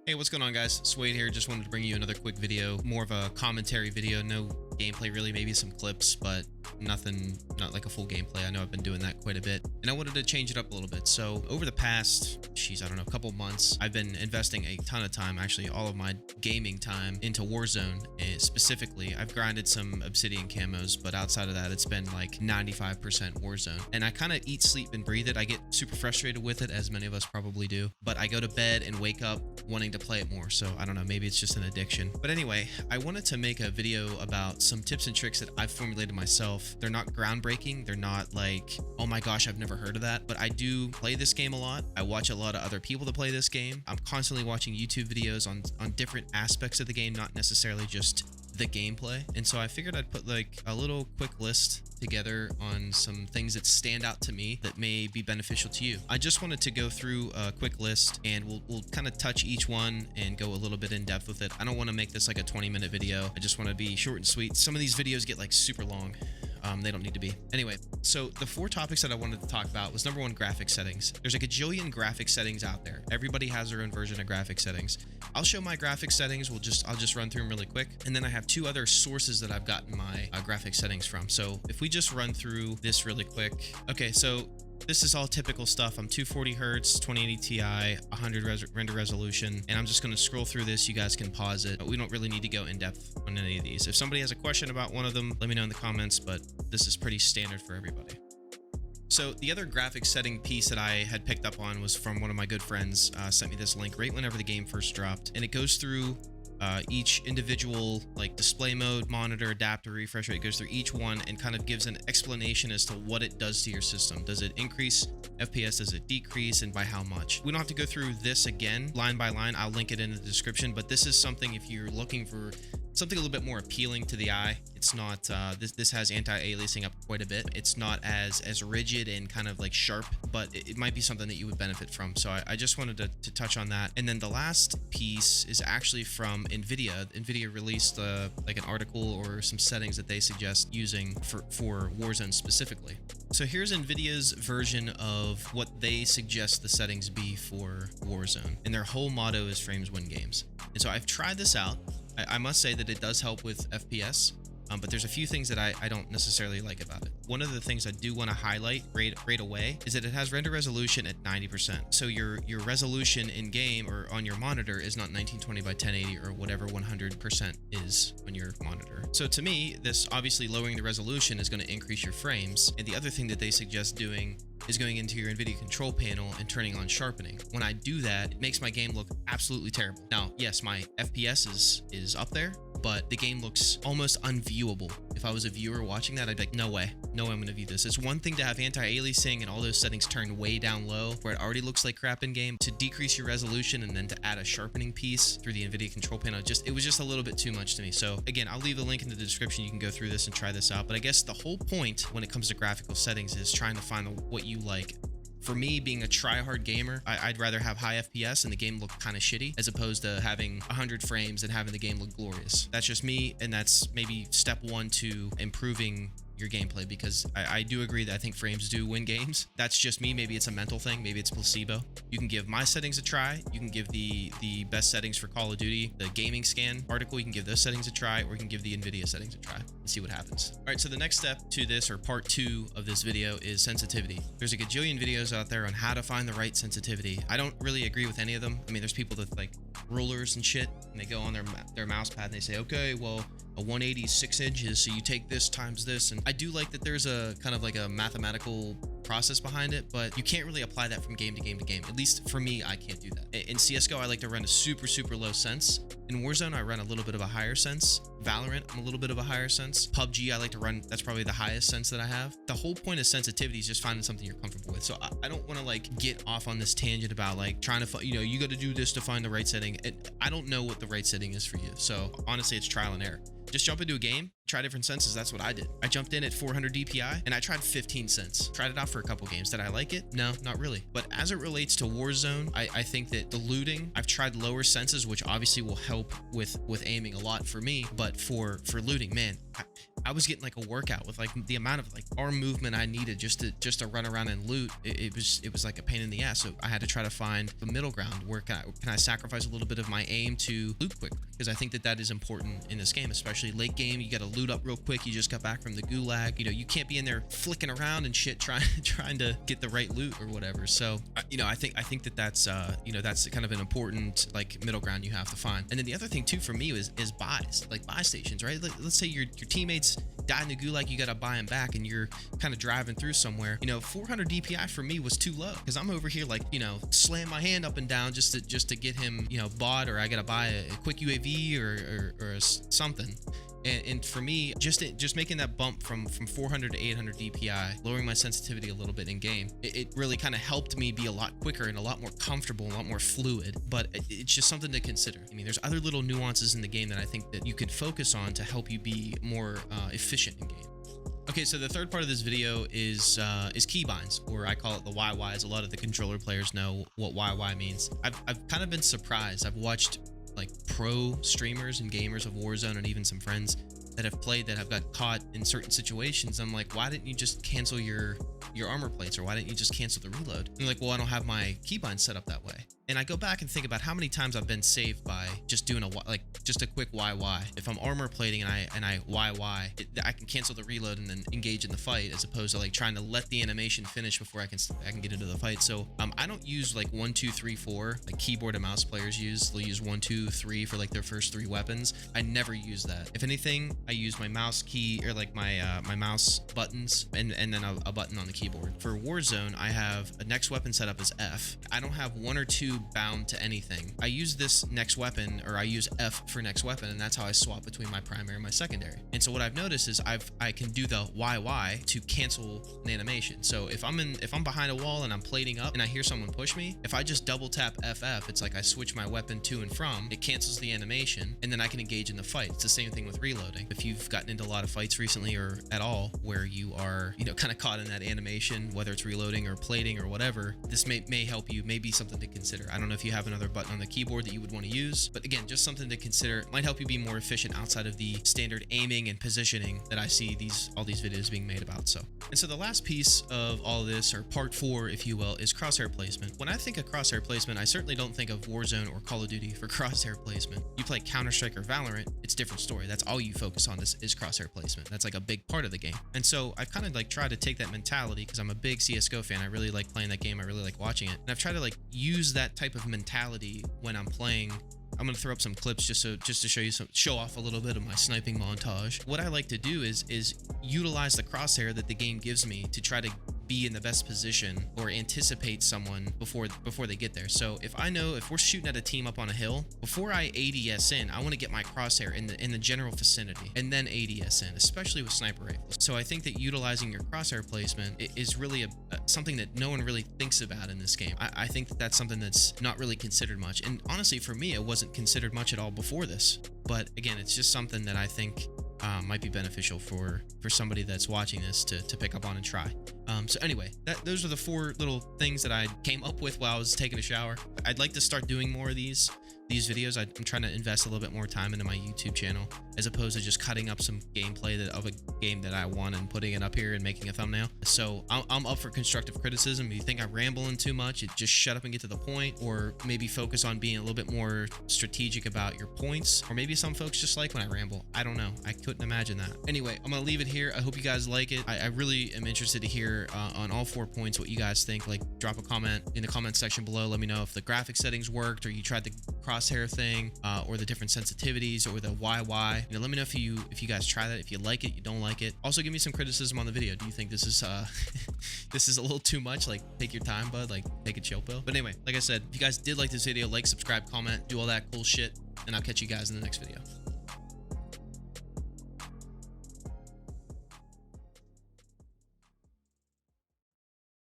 Hey, what's going on, guys? Swade here. Just wanted to bring you another quick video, more of a commentary video. No gameplay really, maybe some clips, but nothing, not like a full gameplay. I know I've been doing that quite a bit, and I wanted to change it up a little bit. So over the past, I don't know, a couple months, I've been investing a ton of time, actually all of my gaming time, into Warzone. Specifically, I've grinded some Obsidian camos, but outside of that, it's been like 95% Warzone. And I kind of eat, sleep, and breathe it. I get super frustrated with it, as many of us probably do, but I go to bed and wake up wanting to play it more. So I don't know, maybe it's just an addiction. But anyway, I wanted to make a video about some tips and tricks that I've formulated myself. They're not groundbreaking. They're not like, oh my gosh, I've never heard of that. But I do play this game a lot. I watch a lot of other people that play this game. I'm constantly watching YouTube videos on different aspects of the game, not necessarily just the gameplay. And so I figured I'd put like a little quick list together on some things that stand out to me that may be beneficial to you. I just wanted to go through a quick list, and we'll kind of touch each one and go a little bit in depth with it. I don't want to make this like a 20-minute video. I just want to be short and sweet. Some of these videos get like super long. They don't need to be. Anyway, so the 4 topics that I wanted to talk about was number 1, graphic settings. There's a gajillion graphic settings out there. Everybody has their own version of graphic settings. I'll show my graphic settings. I'll just run through them really quick. And then I have 2 other sources that I've gotten my graphic settings from. So if we just run through this really quick. Okay, so this is all typical stuff. I'm 240 hertz, 2080 Ti, 100 render resolution, and I'm just going to scroll through this. You guys can pause it. We don't really need to go in depth on any of these. If somebody has a question about one of them, let me know in the comments, but this is pretty standard for everybody. So the other graphic setting piece that I had picked up on was from one of my good friends. Sent me this link right whenever the game first dropped, and it goes through each individual like display mode, monitor, adapter, refresh rate. Goes through each one and kind of gives an explanation as to what it does to your system. Does it increase FPS? Does it decrease? And by how much? We don't have to go through this again line by line. I'll link it in the description, but this is something if you're looking for something a little bit more appealing to the eye. It's not this has anti-aliasing up quite a bit. It's not as rigid and kind of like sharp, but it might be something that you would benefit from. So I just wanted to touch on that. And then the last piece is actually from NVIDIA. NVIDIA released like an article or some settings that they suggest using for Warzone specifically. So here's NVIDIA's version of what they suggest the settings be for Warzone. And their whole motto is frames win games. And so I've tried this out. I must say that it does help with FPS, but there's a few things that I don't necessarily like about it. One of the things I do want to highlight right away is that it has render resolution at 90%. So your resolution in game or on your monitor is not 1920 by 1080 or whatever 100% is on your monitor. So to me, this obviously lowering the resolution is going to increase your frames. And the other thing that they suggest doing is going into your NVIDIA control panel and turning on sharpening. When I do that, it makes my game look absolutely terrible. Now, yes, my FPS is up there, but the game looks almost unviewable. If I was a viewer watching that, I'd be like, no way I'm gonna view this. It's one thing to have anti-aliasing and all those settings turned way down low where it already looks like crap in game. To decrease your resolution and then to add a sharpening piece through the NVIDIA control panel, it was just a little bit too much to me. So again, I'll leave the link in the description. You can go through this and try this out. But I guess the whole point when it comes to graphical settings is trying to find what you like. For me, being a try-hard gamer, I'd rather have high FPS and the game look kind of shitty as opposed to having 100 frames and having the game look glorious. That's just me, and that's maybe step 1 to improving your gameplay, because I do agree that I think frames do win games. That's just me. Maybe it's a mental thing. Maybe it's placebo. You can give my settings a try. You can give the best settings for Call of Duty, the gaming scan article. You can give those settings a try, or you can give the NVIDIA settings a try and see what happens. All right, so the next step to this, or part 2 of this video, is sensitivity. There's a gajillion videos out there on how to find the right sensitivity. I don't really agree with any of them. I mean, there's people that like rulers and shit, and they go on their mouse pad and they say, okay, well, a 180 is 6 inches, so you take this times this. And I do like that there's a kind of like a mathematical process behind it, but you can't really apply that from game to game to game. At least for me, I can't do that. In CSGO, I like to run a super low sense. In Warzone, I run a little bit of a higher sense. Valorant, I'm a little bit of a higher sense. PUBG, I like to run, that's probably the highest sense that I have. The whole point of sensitivity is just finding something you're comfortable with. So I don't want to like get off on this tangent about like trying to find, you got to do this to find the right setting. I don't know what the right setting is for you. So honestly, it's trial and error. Just jump into a game, try different senses. That's what I did. I jumped in at 400 DPI and I tried 15 cents. Tried it out for a couple games. Did I like it? No, not really. But as it relates to Warzone, I think that the looting, I've tried lower senses, which obviously will help with aiming a lot for me. But for looting, man, I was getting like a workout with like the amount of like arm movement I needed just to run around and loot. It was like a pain in the ass. So I had to try to find the middle ground. Where can I sacrifice a little bit of my aim to loot quicker? Because I think that is important in this game, especially late game. You got to loot up real quick. You just got back from the gulag. You know, you can't be in there flicking around and shit trying to get the right loot or whatever. So you know, I think that's you know, that's kind of an important like middle ground you have to find. And then the other thing too for me is buys, like buy stations, right? Let's say your teammates died in the gulag, you gotta buy them back, and you're kind of driving through somewhere. You know, 400 DPI for me was too low because I'm over here like, you know, slam my hand up and down just to get him, you know, bought, or I gotta buy a quick UAV or something. And for me, just making that bump from 400 to 800 DPI, lowering my sensitivity a little bit in game, it really kind of helped me be a lot quicker and a lot more comfortable, a lot more fluid. But it's just something to consider. I mean, there's other little nuances in the game that I think that you could focus on to help you be more efficient in game. Okay, so the third part of this video is keybinds, or I call it the YY, as a lot of the controller players know what YY means. I've kind of been surprised. I've watched like pro streamers and gamers of Warzone, and even some friends that have played that have got caught in certain situations. I'm like, why didn't you just cancel your armor plates, or why didn't you just cancel the reload? And they're like, well, I don't have my keybind set up that way. And I go back and think about how many times I've been saved by just doing just a quick YY. If I'm armor plating and I YY, I can cancel the reload and then engage in the fight, as opposed to like trying to let the animation finish before I can get into the fight. So I don't use like 1 2 3 4 like keyboard and mouse players use. They'll use 1 2 3 for like their first 3 weapons. I never use that. If anything, I use my mouse key, or like my mouse buttons, and then a button on the keyboard. For Warzone, I have a next weapon set up as F. I don't have 1 or 2 bound to anything. I use this next weapon, or I use F for next weapon, and that's how I swap between my primary and my secondary. And so what I've noticed is I can do the YY to cancel an animation. So if I'm behind a wall and I'm plating up and I hear someone push me, if I just double tap FF, it's like I switch my weapon to and from, it cancels the animation, and then I can engage in the fight. It's the same thing with reloading. If you've gotten into a lot of fights recently, or at all, where you are, you know, kind of caught in that animation, whether it's reloading or plating or whatever, this may help you, may be something to consider. I don't know if you have another button on the keyboard that you would want to use, but again, just something to consider. It might help you be more efficient outside of the standard aiming and positioning that I see all these videos being made about. So the last piece of all of this, or part 4, if you will, is crosshair placement. When I think of crosshair placement, I certainly don't think of Warzone or Call of Duty for crosshair placement. You play Counter-Strike or Valorant, it's a different story. That's all you focus on is crosshair placement. That's like a big part of the game. And so I've kind of like tried to take that mentality, because I'm a big CSGO fan. I really like playing that game. I really like watching it. And I've tried to like use that type of mentality when I'm playing. I'm gonna throw up some clips just to show off a little bit of my sniping montage. What I like to do is utilize the crosshair that the game gives me to try to be in the best position, or anticipate someone before they get there. So if we're shooting at a team up on a hill, before I ADS in, I want to get my crosshair in the general vicinity, and then ADS in, especially with sniper rifles. So I think that utilizing your crosshair placement is really something that no one really thinks about in this game. I think that that's something that's not really considered much, and honestly for me it wasn't considered much at all before this. But again, it's just something that I think might be beneficial for somebody that's watching this to pick up on and try. So anyway, those are the 4 little things that I came up with while I was taking a shower. I'd like to start doing more of these videos. I'm trying to invest a little bit more time into my YouTube channel, as opposed to just cutting up some gameplay of a game that I want and putting it up here and making a thumbnail. So I'm up for constructive criticism. If you think I'm rambling too much, just shut up and get to the point, or maybe focus on being a little bit more strategic about your points. Or maybe some folks just like when I ramble. I don't know. I couldn't imagine that. Anyway, I'm gonna leave it here. I hope you guys like it. I really am interested to hear on all 4 points what you guys think. Like, drop a comment in the comment section below. Let me know if the graphic settings worked, or you tried the crosshair thing, or the different sensitivities, or the YY. You know, let me know if you guys try that, if you like it, you don't like it. Also, give me some criticism on the video. Do you think this is this is a little too much? Like, take your time, bud. Like, take a chill pill. But anyway, like I said, if you guys did like this video, like, subscribe, comment, do all that cool shit, and I'll catch you guys in the next video.